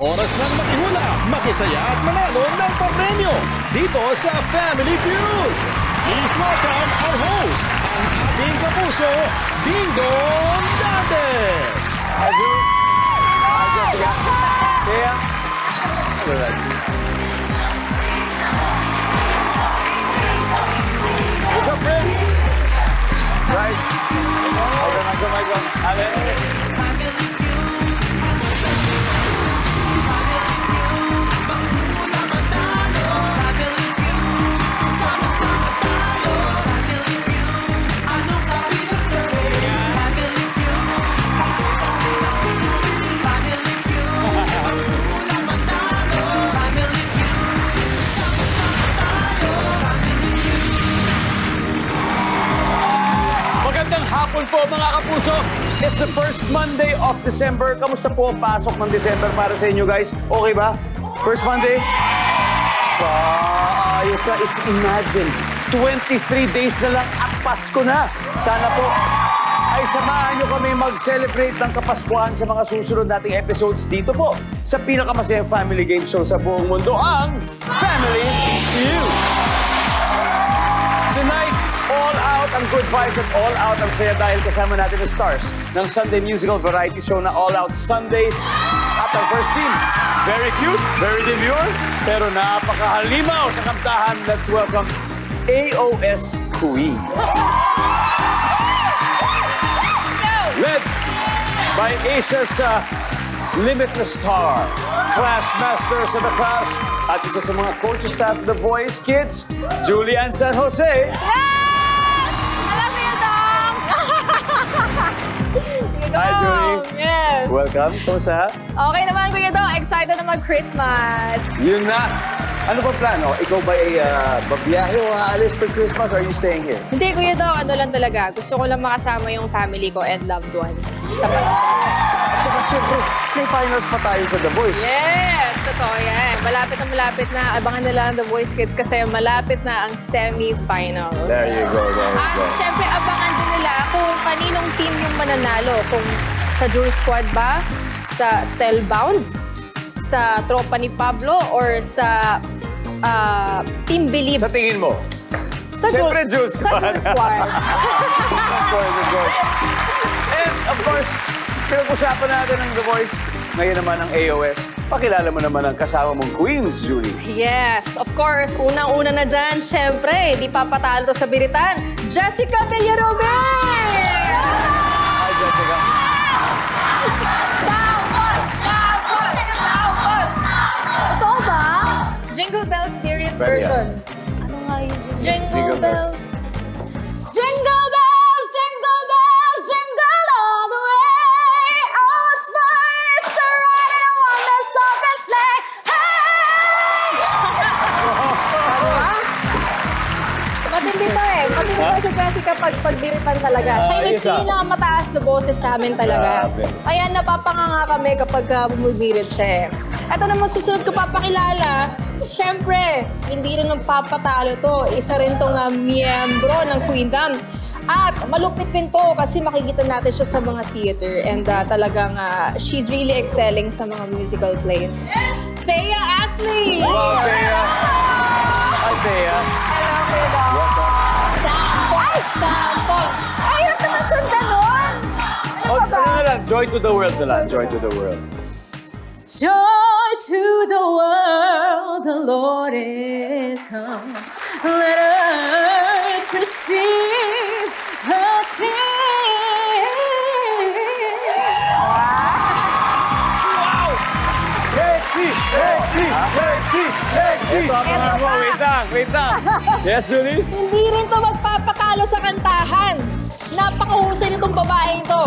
Oras nang makihula, makisaya at manalo ng papremyo dito sa Family Feud. Please welcome our host, ang ating kapuso, Dingdong Dantes. Hi, Jules. Hi, Jessica. Thea. Hello, Lexi. What's up, Prince? Bryce. Michael. Ale. Magandang hapon po mga kapuso. It's the first Monday of December. Kamusta po ang pasok ng December para sa inyo guys? Okay ba? First Monday? Ayos na. Imagine, 23 days na lang at Pasko na. Sana po ay samahan nyo kami mag-celebrate ng Kapaskuhan sa mga susunod nating episodes dito po sa pinakamasayang family game show sa buong mundo, ang Family Feud. Tonight, all out ang good vibes at all out ang saya dahil kasama natin ang stars ng Sunday musical variety show na All Out Sundays. At ang first team, very cute, very demure, pero napakahalimaw sa kantahan. Let's welcome AOS Queens. Led by Asia's Limitless Star, Clash Masters of the Clash, at isa sa mga coaches staff of The Voice Kids, Julian San Jose. Hi, Julie. Yes. Welcome. Kumusta? Okay naman, Kuya Dong. Excited na mag-Christmas. Yun na. Ano ba plano? Ikaw ba ay babiyahe o aalis for Christmas or are you staying here? Hindi, Kuya Dong. Ano lang talaga. Gusto ko lang makasama yung family ko and loved ones sa Pasko. At saka syempre, may finals pa tayo sa The Voice. Yes! Totoo yan. Malapit na. Abangan nila ang The Voice Kids kasi malapit na ang semi-finals. There you go, At syempre, abangan din nila kung kaninong team yung mananalo. Kung sa Jewel Squad ba, sa Stellbound, sa Tropa ni Pablo, or sa Team Believe. Sa tingin mo? Sa Siyempre, Jewel Sa Squad. Jewel Squad. Of course. And of course, pinag-usapan natin ng The Voice. Ngayon naman ang AOS. Pakilala mo naman ang kasama mong Queens, Julie. Yes, of course. Unang-una na dyan, syempre, di papatalo to sa biritan, Jessica Villaruben! Hi, Jessica. Sawot! Totoo ba? Jingle Bells Spirit Pwede version. Ano nga yung Jingle Bells? Jingle bells, jingle bells, jingle all the way. Oh, it's fun, it's a ride and one that's so best sleigh. Hey! Matindi to eh. Matindi to si Jessica pagbiritan talaga. Siya yung Isa. pinakamataas na boses sa amin talaga. Grabe. Kaya napapanganga kami kapag bumibirit siya eh. Ito naman susunod ko papakilala. Siyempre, hindi rin magpapatalo to. Isa rin tong miyembro ng Queendom. At malupit din to kasi makikita natin siya sa mga theater. And talagang she's really excelling sa mga musical plays. Thea Ashley! Wow, Thea. Hi, Thea. Hello, Kuya Dong. Welcome. Sample! Sample! Ay, hirap naman sundan nun! Ano na lang? Joy to the world na lang. Joy to the world. Joy to the world, the Lord is come. Let earth receive her King. Lexi! Ito ang mga mo. Wait lang. Yes, Julie? Hindi rin to magpapatalo sa kantahan. Napakahusay nitong babaeng to.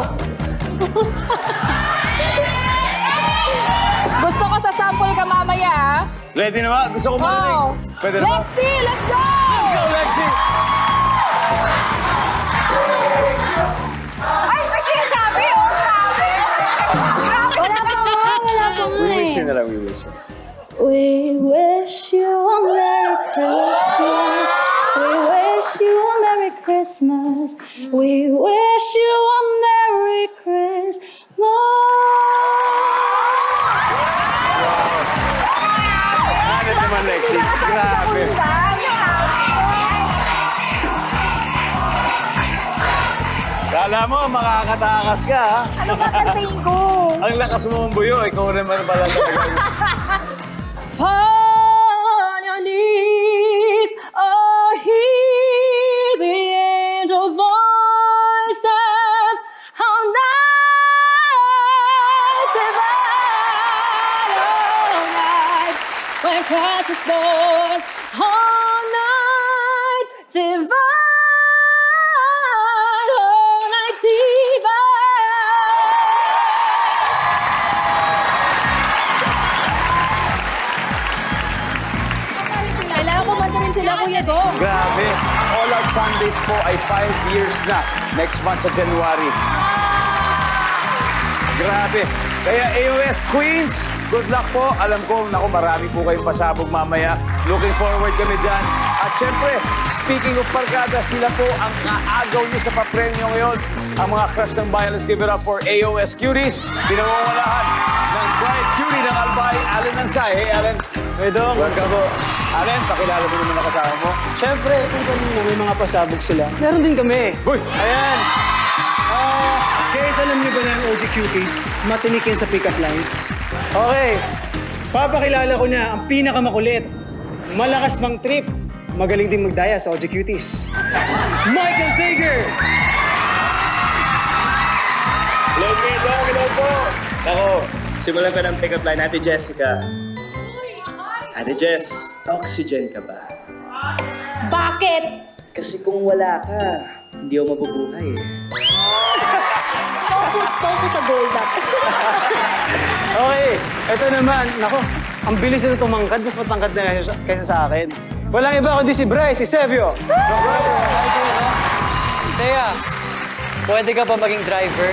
Gusto ko sa sample ka mamaya, ha? Ready na ba? Gusto ko marinig. Wow. Pwede na ba? Lexi, let's go! Let's go, Lexi! Ay, may sinasabi, oh, grabe! Wala pa We nga wish eh. you na lang, we wish you. We wish you a Merry Christmas. We wish you a Merry Christmas. We wish you a Merry Christmas. naman, Lexi. Grabe. Kala mo, makakatakas ka, ha? Ano ba kantayin ko? Ang lakas mo buyo, ikaw naman pala talaga. Fall on your knees, oh, hear the angels' voices. How night divine, all night, when Christ was born. All night divine, all night divine. Kailangan kumanta rin sila, Kuya Dong. Grabe. Ang All Out Sundays po ay 5 years na. Next month sa January. Grabe. Kaya AOS Queens, good luck po. Alam ko, naku, marami po kayong pasabog mamaya. Looking forward kami dyan. At syempre, speaking of barkada, sila po ang kaagaw niyo sa papremyo ngayon. Ang mga crush ng bayan. Let's give it up for AOS Cuties. Pinawawalahan ng Bright Cutie ng Albay, Allen Ansay. Hey, Allen. Hey, Dong. Welcome po. Allen, pakilala mo naman ang kasama mo. Siyempre, kung kanina may mga pasabog sila, meron din kami. Uy! Ayan. Guys, alam niyo ba na ang OG Cuties? Matinik yan sa pick-up lines. Okay. Papakilala ko na ang pinakamakulit. Malakas mang trip. Magaling din magdaya sa OG Cuties. Michael Sager! Hello, Pedro. Hello po. Ako, simulan ko ng pick-up line. Ate Jessica. Ate Jess, oxygen ka ba? Bakit? Kasi kung wala ka, hindi ako mabubuhay eh. Focus sa gold up. Okay, eto naman. Nako, ang bilis na tumangkad. Mas matangkad na kaysa sa akin. Walang iba kundi si Bryce, si Sevio. So, Bryce, Tea, pwede ka ba maging driver?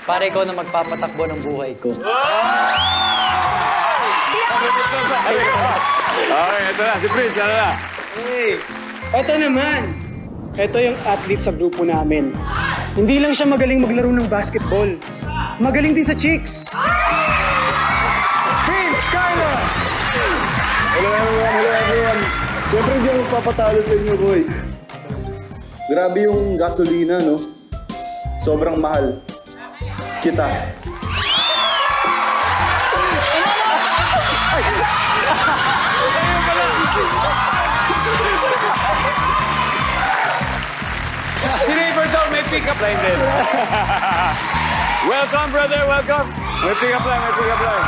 Para ikaw na magpapatakbo ng buhay ko. okay, ito na. Si Prince, ano na? Hey, eto naman. Ito yung athlete sa grupo namin. Hindi lang siya magaling maglaro ng basketball. Magaling din sa chicks. Prince Carlos! Hello everyone. Siyempre hindi ako magpapatalo sa inyo, boys. Grabe yung gasolina, no? Sobrang mahal. Kita. Si Raver daw may pick-up line din. Welcome, brother. Welcome. May pick-up line, may pick-up line.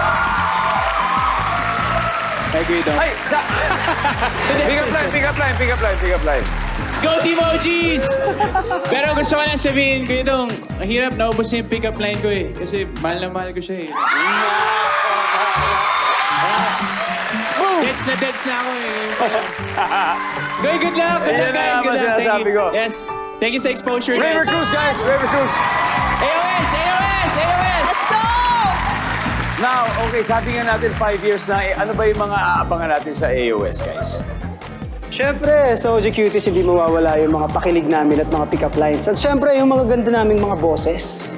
Thank you, Dong. Ay, sa... pick-up line, pick-up line, pick-up line, pick-up line. Go Team OGs! Pero gusto ko lang sabihin ko itong, ang hirap naubos na yung pick-up line ko eh. Kasi mahal na mahal ko siya eh. Deads na ako eh. Good luck! Good luck guys! Good luck! Thank sinasabi you. ko. Yes. Thank you sa exposure Raver guys. Cruz, guys. Raver Cruz. AOS! AOS! AOS! Let's go! Now, okay, sabi nga natin 5 years na. Ano ba yung mga aabangan natin sa AOS, guys? Siyempre, sa OG Cuties, hindi mawawala yung mga pakilig namin at mga pick-up lines. At siyempre, yung mga ganda naming mga boses.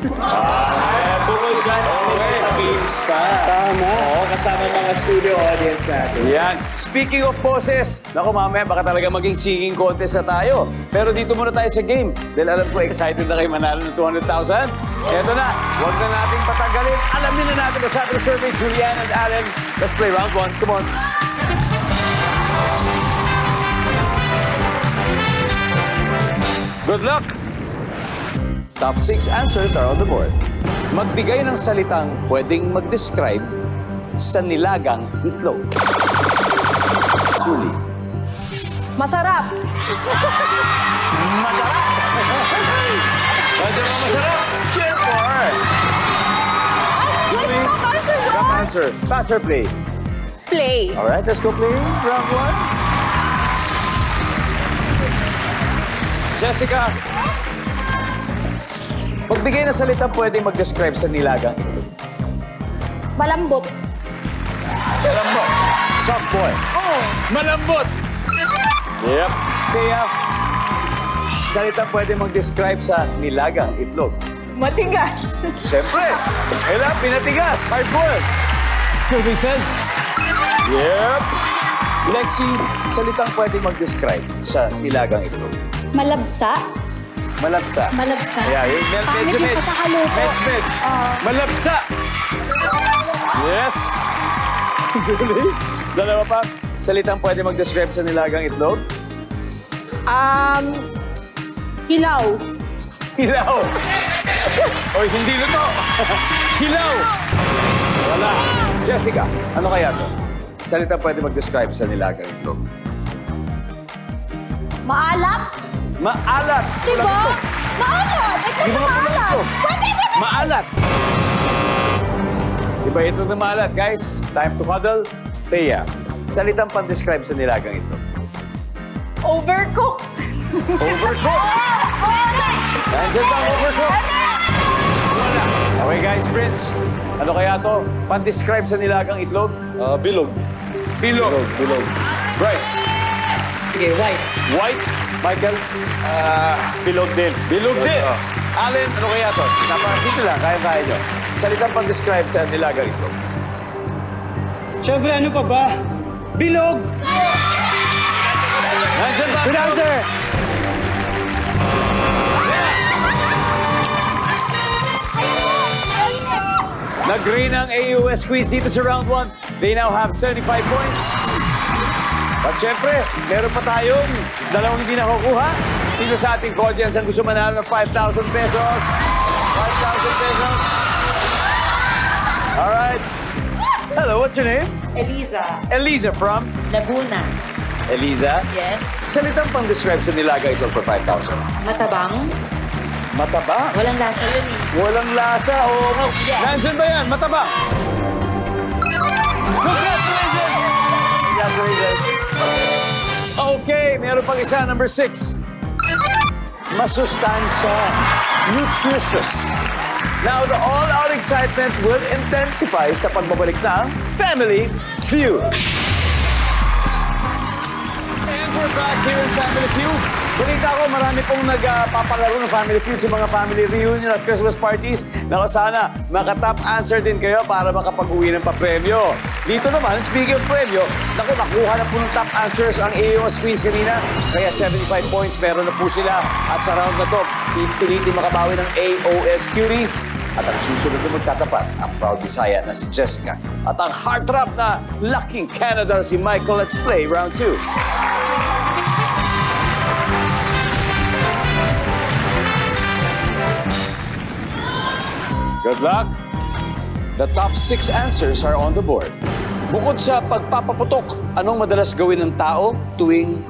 Bukod ka na, may games pa. Tama. Oo, kasama mga studio audience natin. Yan. Speaking of poses, naku mamaya baka talaga maging singing contest na tayo. Pero dito muna tayo sa game. Dahil alam ko excited na kayo manalo ng 200,000. Eto na, huwag na nating patagalin. Alamin na natin sa ating survey, Julian and Allen. Let's play round 1. Come on. Good luck! Top 6 answers are on the board. Magbigay ng salitang pwedeng mag-describe sa nilagang itlog. Julie. Masarap. Pwede ba masarap? Sure. Julie. Top answer. Pass or play? Play. Alright, let's go play round 1. Jessica. Magbigay ng salitang pwedeng mag-describe sa nilagang itlog. Malambot. Alam mo, soft boy. Oh. Malambot! Yep. Kaya, salitang pwedeng mag-describe sa nilagang itlog. Matigas. Siyempre, kailangan pinatigas, hard boiled. Survey says, Yep. Lexi, salitang pwedeng mag-describe sa nilagang itlog. Malabsa. Malabsa. Malabsa. Yeah, medyo Pangit yung medj. pagkakaluto. Medj. Malabsa. Yes. Julie, dalawa pa. Salitang pwede mag-describe sa nilagang itlog. Hilaw. Hilaw. Oy, hindi luto. Hilaw. Wala. Jessica, ano kaya to? Salitang pwede mag-describe sa nilagang itlog. Maalat. Maalat. Diba? Maalat. Ito Di na ba maalat. ito? Pwede. Maalat. Iba ito na maalat. Guys, time to huddle. Thea, salitang pan-describe sa nilagang itlog. Overcooked. Overcooked. Nandiyan ba ang overcooked? Wala. Okay guys, Prince. Ano kaya to? Pan-describe sa nilagang itlog? Bilog. Bilog. Bilog. Bryce. Sige, white. White. Michael. Bilog din. Bilog din. Allen, ano kaya to? Napakasimple lang. Kaya-kaya nyo. Salitang pan-describe sa nilagang itlog. Siyempre, ano pa ba? Bilog! Nandiyan ba? Good answer! Nag-green ang AUS quiz dito sa round 1. They now have 75 points. At syempre, meron pa tayong dalawang hindi nakukuha. Sino sa ating audience ang gusto manalo ng 5,000 pesos? 5,000 pesos. Alright. Hello, what's your name? Eliza, Eliza from? Laguna. Eliza? Yes. Salitang pang-describe sa nilaga ito for 5,000. Matabang. Mataba? Walang lasa yun eh. Walang lasa. Oo nga. Yes. Nandiyan ba yan? Mataba? Congratulations! Congratulations. Okay, meron pang isa, number 6. Masustansya. Nutritious. Now, the all-out excitement will intensify sa pagbabalik ng Family Feud. And we're back here in Family Feud. Balita ko, marami pong nagpapalaro ng Family Feud sa mga family reunion at Christmas parties. Naku, sana maka-top answer din kayo para makapag-uwi ng papremyo. Dito naman, speaking of premyo, naku, nakuha na po ng top answers ang AOS Queens kanina. Kaya 75 points meron na po sila. At sa round na to, pilitin makabawi ng AOS Cuties. At ang susunod na magtatapat, ang proud Bisaya na si Jessica. At ang heartthrob na Lucky Canada si Michael. Let's play round 2. Good luck. The top 6 answers are on the board. Bukod sa pagpapaputok, anong madalas gawin ng tao tuwing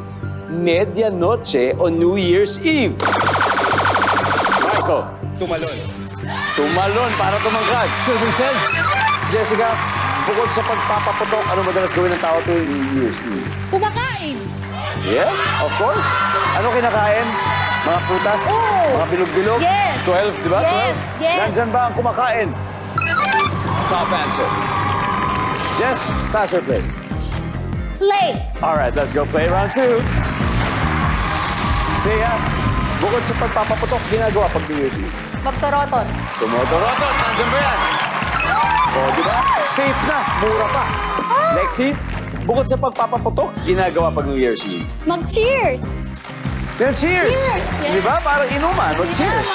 medianoche o New Year's Eve? Michael. Tumalon. Tumalon para tumangkad. Sylvie says, Jessica, bukod sa pagpapaputok, anong madalas gawin ng tao tuwing New Year's Eve? Kumakain. Yeah, of course. Ano kinakain? Mga prutas? Oo. Mga bilog-bilog? Yes. 12, di ba? Yes, 12? yes. Nandyan ba ang kumakain? Top answer. Jess, pass or play? Play. All right, let's go play round 2. Thea, bukod sa pagpapaputok, ginagawa pag New Year's Eve. Magtorotot. Tumotorotot, nandyan ba yan? O, di ba? Safe na, mura pa. Lexi, bukod sa pagpapaputok, ginagawa pag New Year's Eve. Mag-cheers. Cheers! Cheers, yes. Di ba? Parang inuman. Mag-cheers.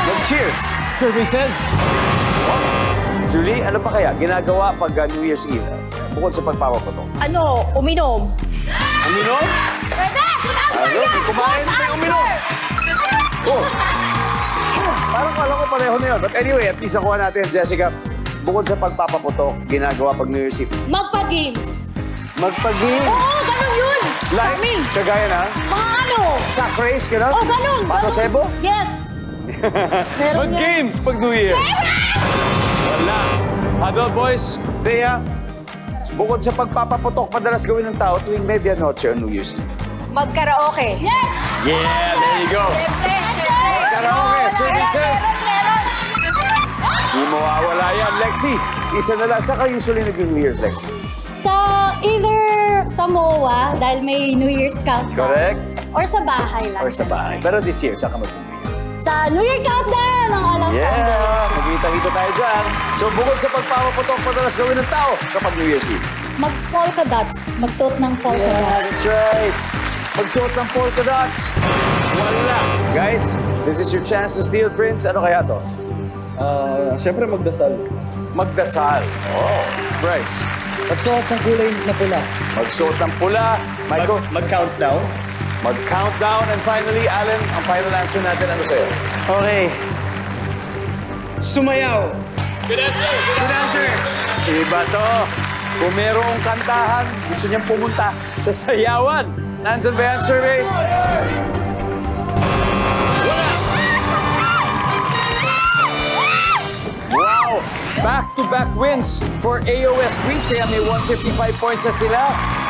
Mag-cheers. Services. Julie, ano pa kaya ginagawa pag New Year's Eve? Bukod sa pagpapaputok. Ano? Uminom. Uminom? Pwede. Good answer Ano? yan. Kumain Good pa yung uminom. answer. Oh. Parang kala ko pareho na yun. But anyway, at least nakuha natin, Jessica. Bukod sa pagpapaputok, ginagawa pag New Year's Eve. Magpa-games. Magpag-games. Oo, ganun yun. Kami. Kagaya na? Mga ano. Sack race, gano'n? Oh, ganun. Patosebo? Yes. Meron yan. Mag-games pag New Year. Wala. Huddle boys, Thea, bukod sa pagpapaputok, madalas gawin ng tao tuwing medianoche o New Year's Eve. Magkaraoke. Yes. Yeah, there you go. Siyempre, siyempre. Karaoke, services. Meron. Di mawawala yan, Lexi. Isa na lang. Saan ka usually nag-New Year's, Lexi? So, either sa MOA, dahil may New Year's countdown. Correct. Or sa bahay lang. Or sa bahay. Pero this year, saan ka mag-New Year? Sa New Year countdown! ng All Out Sundays. Yeah, magkita-kita tayo dyan. So bukod sa pagpapaputok, madalas gawin ng tao kapag New Year's Eve. Mag-polka dots. Magsuot ng polka Yeah, dots. that's right. Magsuot ng polka dots. Wala. Guys, this is your chance to steal, Prince. Ano kaya to? Siyempre magdasal. Magdasal. Oh, Bryce. Magsuot ng kulay na pula. Magsuot ng pula. Michael. Mag-countdown. Mag-countdown. And finally, Alan, ang final answer natin, ano sa'yo? Okay. Sumayaw. Good answer. Good answer. Iba to. Kung merong kantahan, gusto niyang pumunta sa sayawan. Nandyan ba yan, survey? Wala! Wow! Back-to-back wins for AOS Queens, kaya may 155 points na sila.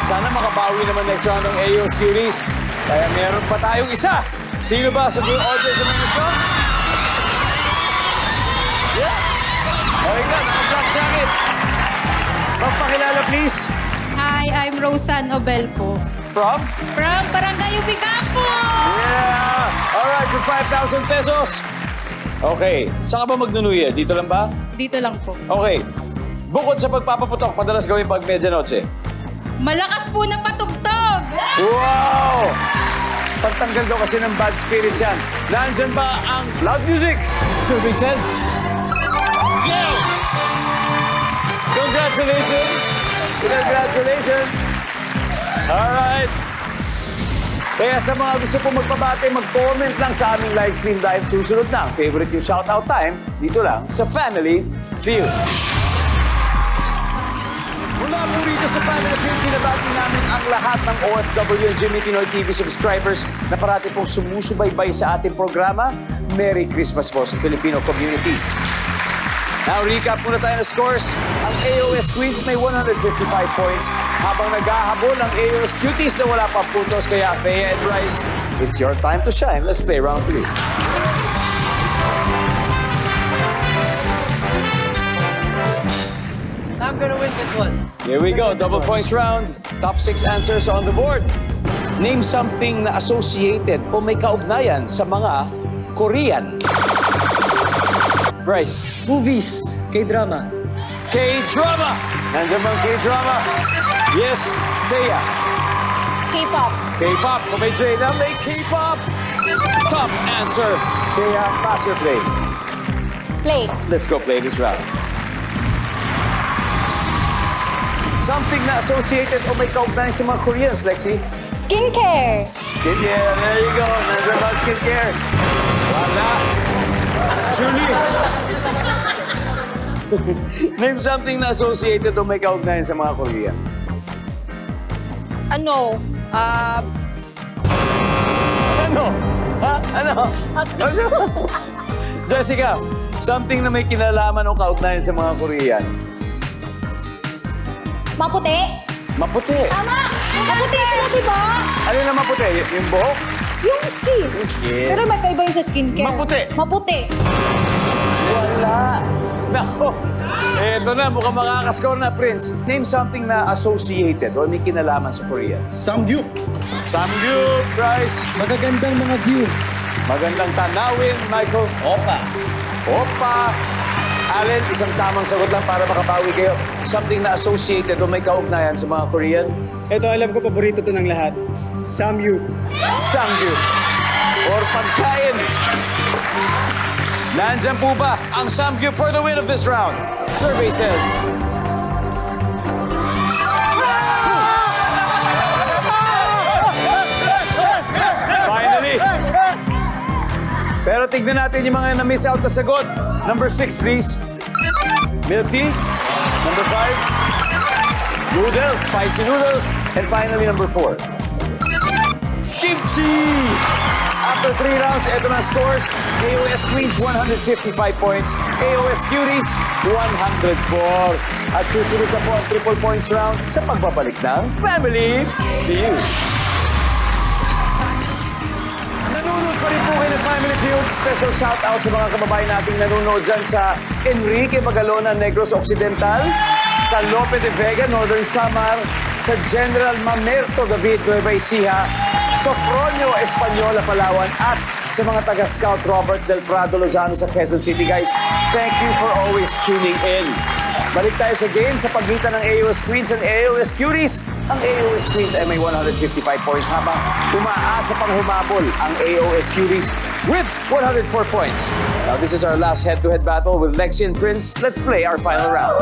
Sana makabawi naman next round ng AOS Cuties. Kaya meron pa tayong isa. Sino ba sa buong audience na gusto? Yeah! Okay na, naka-black jacket. Magpakilala, please. Hi, I'm Rosan Obelpo. From? From Barangay Ubicapo! Yeah! Alright, for 5,000 pesos. Okay. Saan ka ba magnunuya? Dito lang ba? Dito lang po. Okay. Bukod sa pagpapaputok, madalas gawin pag medianoche. Malakas po na patugtog! Wow! Pagtanggal daw kasi ng bad spirits yan. Nandyan ba ang loud music? Survey says... Yeah! Congratulations! Congratulations! Alright. Kaya sa mga gusto po magpabate, mag-comment lang sa aming live stream dahil susunod na ang favorite yung shoutout time dito lang sa Family Feud. Mula po rito sa Family Feud, pinabati namin ang lahat ng OFW and Jimmy Pinoy TV subscribers na parati pong sumusubaybay sa ating programa. Merry Christmas po sa Filipino communities. Now, recap muna tayo ng scores. Ang AOS Queens may 155 points, habang naghahabol ang AOS Cuties na wala pa puntos. Kaya, Thea and Bryce, it's your time to shine. Let's play round 3. I'm gonna win this one. Here we go, double points round. Top 6 answers on the board. Name something na associated o may kaugnayan sa mga Korean. Bryce. Movies. K-drama. K-drama. Nandiyan bang K-drama? Yes. Thea. K-pop. K-pop. Kung may J na, may K-pop. Top answer. Thea, pass or play? Play. Let's go play this round. Something na associated o may kaugnayan sa mga Koreans, Lexi. Skincare. Skincare. There you go. Nandiyan ba skincare? Wala. Julie. Name something na associated o may kaugnayan sa mga Korean. Ano? Ano? Ha? Ano? Jessica, something na may kinalaman o kaugnayan sa mga Korean. Maputi. Maputi. Tama. Maputi sila, di ba? Ano na maputi? Yung buhok? Yung skin. Yung skin. Pero may kaiba yung sa skincare. Maputi. Maputi. Wala. Nako. Eto na, mukhang makakascore na, Prince. Name something na associated o may kinalaman sa Koreans. Samgyup. Samgyup, Bryce. Magagandang mga view. Magandang tanawin, Michael. Opa. Opa. Allen, isang tamang sagot lang para makabawi kayo. Something na associated o may kaugnayan sa mga Korean. Ito, alam ko, paborito to ng lahat. Samgyup. Samgyup. Or pagkain. Nandyan po ba ang Samgyup for the win of this round? Survey says... Finally! Pero tignan natin yung mga na-miss out na sagot. Number 6, please. Milk tea. Number 5. Noodles, spicy noodles. And finally, number 4. Kimchi! After 3 rounds, eto na scores. AOS Queens, 155 points. AOS Cuties, 104. At susunod na po ang triple points round sa pagbabalik ng Family Feud. Nanonood pa rin po kayo ng Family Feud. Special shoutout sa mga kababayan nating nanonood dyan sa Enrique Magalona, Negros Occidental, sa Lope de Vega, Northern Samar, sa General Mamerto David, Nueva Ecija, Sofronio Española, Palawan, at sa mga taga-scout Robert Del Prado Lozano sa Quezon City. Guys, thank you for always tuning in. Balik tayo sa game sa pagitan ng AOS Queens and AOS Cuties. Ang AOS Queens ay may 155 points habang umaasa pang humabol ang AOS Cuties with 104 points. Now, this is our last head-to-head battle with Lexi and Prince. Let's play our final round.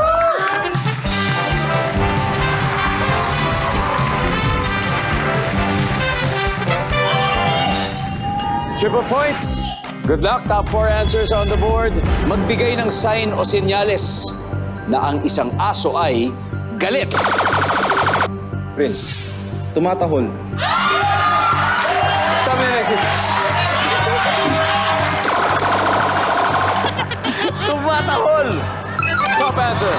Triple points. Good luck. Top 4 answers on the board. Magbigay ng sign o senyales na ang isang aso ay galit. Prince. Tumatahol. Sabi na Lexi. Tumatahol. Top answer.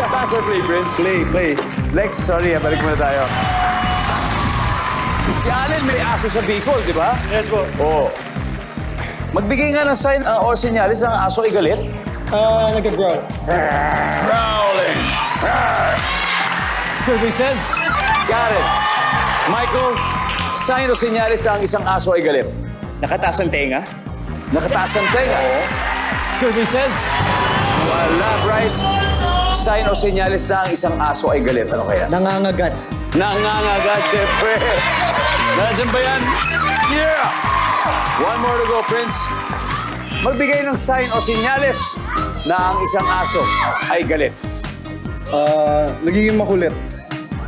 Pass or play, Prince? Play. Lex, sorry, balik muna tayo. Si Allen may aso sa Bicol, di ba? Yes po. Oo. Magbigay nga ng sign o senyalis na ang aso ay galit. Nag-growl. Growling. Survey says, Got it. Michael, sign o senyalis na ang isang aso ay galit. nakataas ang tenga. Nakataas ang tenga. Survey says, Wala, Bryce. Sign o senyalis na ang isang aso ay galit. Ano kaya? nangangagat. Nangangagat, syempre. Nandiyan ba yan? Yeah! One more to go, Prince. Magbigay ng sign o senyales na ang isang aso ay galit. Nagiging makulit.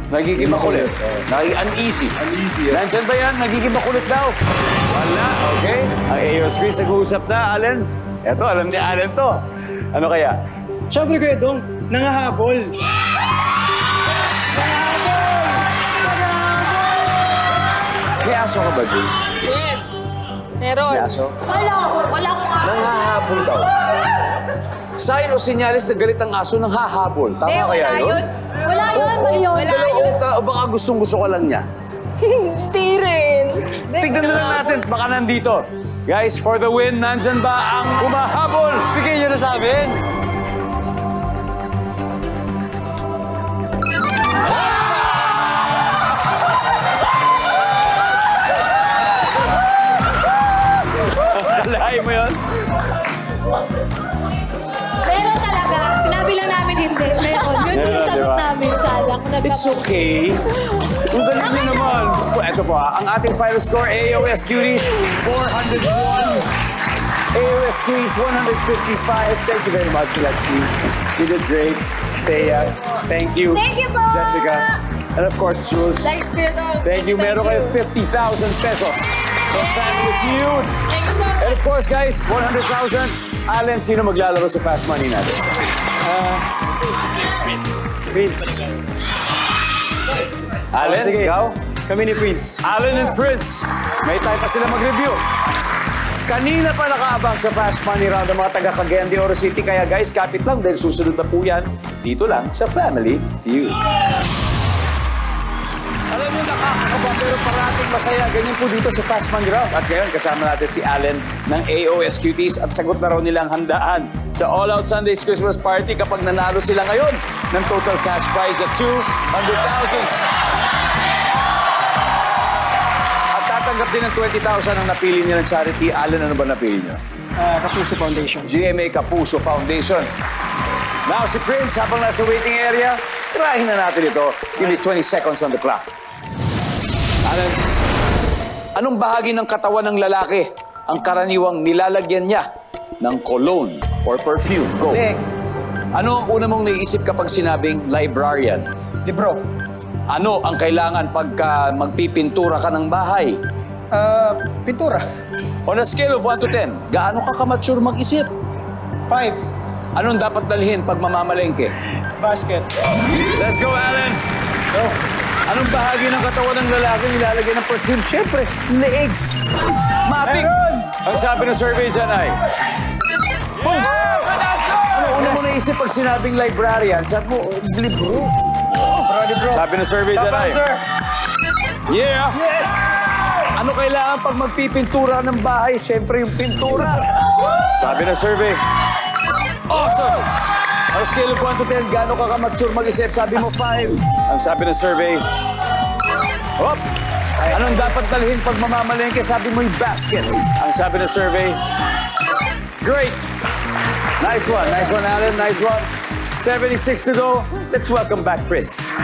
Nagiging makulit. Nagiging uneasy. Uneasy, yeah. Nandiyan ba yan? Nagiging makulit daw. Wala, okay. Ang AOS Quiz nag-uusap na, Allen. Eto, alam ni Allen to. Ano kaya? Siyempre Kuya Dong, nangahabol. May aso ka ba, Jules? Yes. Meron. May aso? Wala akong aso. Nanghahabol daw. Sign o senyalis na galit ang aso nang hahabol. Tama Eh, kaya wala yun? yun. Wala yun, mali yun. Wala yun. O baka gustong-gusto ka lang niya. Hindi rin. Tignan na lang natin, baka nandito. Guys, for the win, nandyan ba ang humahabol? Bigay nyo na sa amin. Kalahin mo yun? Meron talaga. Sinabi lang namin hindi. Meron. Yun yung Meron, sagot diba? namin. Sayang. It's okay. Ang galing nyo naman. Ito po, ang ating final score, AOS Cuties, 401. AOS Queens, 155. Thank you very much, Lexi. You did great. Thea, thank you. Thank you po. Jessica. And of course, Jules. Thanks, Spiritol. Thank you. Meron kayo 50,000 pesos from Family Feud. Thank you so much. And of course, guys, 100,000. Allen, sino maglalaro sa Fast Money natin? Prince. Allen, Sige. ikaw? Kami ni Prince. Allen and Prince. May time pa sila mag-review. Kanina pa nakaabang sa Fast Money Round ang mga taga Cagayan de Oro City. Kaya guys, kapit lang dahil susunod na po yan dito lang sa Family Feud. Alam mo, nakakakaba pero parating masaya. Ganyan po dito sa Fast Money Round. At ngayon, kasama natin si Allen ng AOS Cuties at sagot na raw nilang handaan sa All Out Sundays Christmas Party kapag nanalo sila ngayon ng total cash prize at 200,000. At tatanggap din ng 20,000 ang napili niya ng charity. Allen, ano ba napili niya? Kapuso Foundation. GMA Kapuso Foundation. Now, si Prince, habang nasa waiting area, tirahin na natin ito. Give it 20 seconds on the clock. Allen, anong bahagi ng katawan ng lalaki ang karaniwang nilalagyan niya ng cologne or perfume? Go. Leg. Ano ang una mong naiisip kapag sinabing librarian? Libro. Ano ang kailangan pagka magpipintura ka ng bahay? Pintura. On a scale of 1 to 10, gaano ka kamature mag-isip? 5. Anong dapat dalhin pag mamamalengke? Basket. Let's go, Allen! Go! Anong bahagi ng katawan ng lalaki nilalagay ng perfume? Siyempre, leeg! Matik! Meron! Ang sabi ng survey dyan ay... Boom! Ano una mo naisip pag sinabing librarian? Sabi mo, libro. Libro. Sabi ng survey Top dyan ay... answer. Yeah! Yes! Ano kailangan pag magpipintura ng bahay? Siyempre yung pintura. Sabi ng survey. Awesome! On a scale of 1 to 10, gaano ka ka-mature mag-isip? Sabi mo 5. Ang sabi ng survey. Hop! Anong dapat dalhin pag mamamalengke? Sabi mo'y basket. Ang sabi ng survey, great. Nice one, Alan. Nice one. 76 to go. Let's welcome back Prince.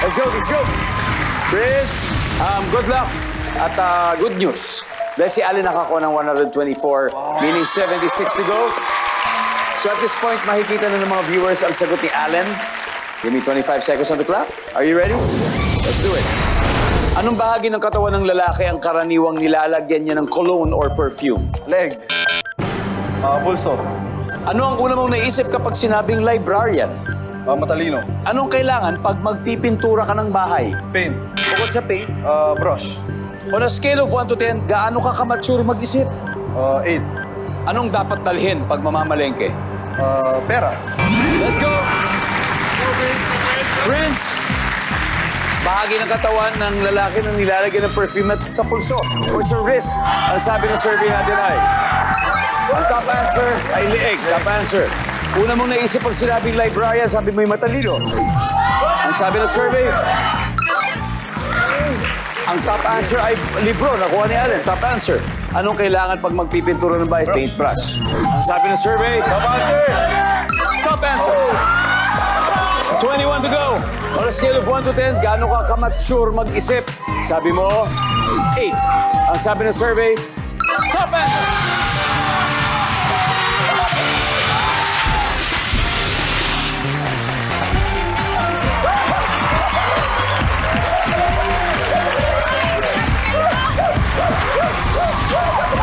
Let's go. Prince, good luck. At good news. Dahil si Allen nakakuha ng 124, meaning 76 to go. So at this point, makikita na ng mga viewers ang sagot ni Allen. Give me 25 seconds on the clock. Are you ready? Let's do it. Anong bahagi ng katawan ng lalaki ang karaniwang nilalagyan niya ng cologne or perfume? Leg. Pulso. Ano ang una mong naisip kapag sinabing librarian? Matalino. Anong kailangan pag magpipintura ka ng bahay? Paint. Bukod sa paint, Brush. on a scale of 1 to 10, gaano ka kamature mag-isip? 8. Anong dapat dalhin pag mamamalengke? Pera. Let's go! Prince! Bahagi ng katawan ng lalaki na nilalagyan ng perfume at sa pulso or sa wrist. Ang sabi ng survey natin ay... Ang top answer ay liig. Top answer. Una mong naisip pag sinabing librarian, sabi mo'y matalino. Ang sabi ng survey... Ang top answer ay libro. Nakuha ni Allen. Top answer. Anong kailangan pag magpipintura ng bahay? Paintbrush. Ang sabi ng survey... Top answer! Top answer! 21 to go. On a scale of 1 to 10, gaano ka kamature mag-isip? Sabi mo, 8. Ang sabi ng survey, top answer!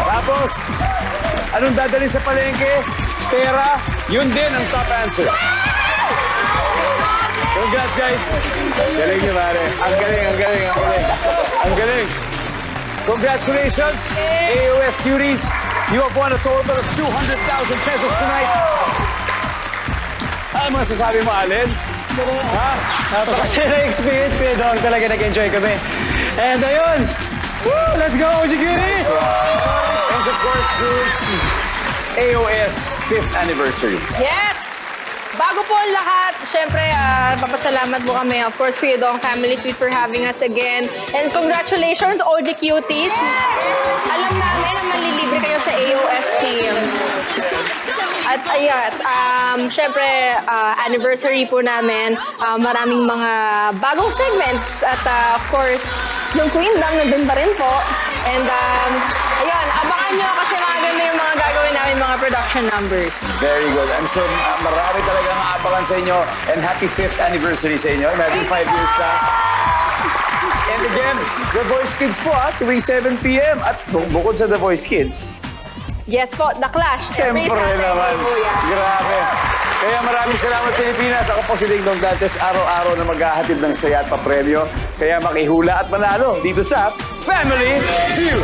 Tapos, anong dadalhin sa palengke? Pera, yun din ang top answer. Congrats, guys. Galing niyo, pare. Ang galing. Congratulations, AOS Cuties. You have won a total of 200,000 pesos tonight. Ano masasabi mo, Allen? Ha? Napakasaya na experience, Kuya Dong. Talaga nag-enjoy kami. And ayun! Woo! Let's go, OG Cuties! And of course, Jules, AOS 5th anniversary. Yes! Bago po ang lahat, syempre, papasalamat mo kami, of course, Kuya Dong Family Feud for having us again. And congratulations, OG Cuties. Alam namin na malilibre kayo sa AOS team. At ayun, syempre, anniversary po namin. Maraming mga bagong segments. At of course, yung Queendom nandun pa rin po. And ayun, abangan nyo kasi maganda yung mga gagawin namin mga production numbers. Very good. I'm sure marami talagang aabangan sa inyo. And happy 5th anniversary sa inyo. Imagine 5 years na. And again, The Voice Kids po tuwing 7 p.m. At bukod sa The Voice Kids, Yes po, The Clash. siyempre Every Saturday naman. po yan. Grabe. Kaya maraming salamat Pilipinas. Ako po si Ding Dong Dantes, araw-araw na maghahatid ng saya at papremyo. Kaya makihula at manalo dito sa Family Feud.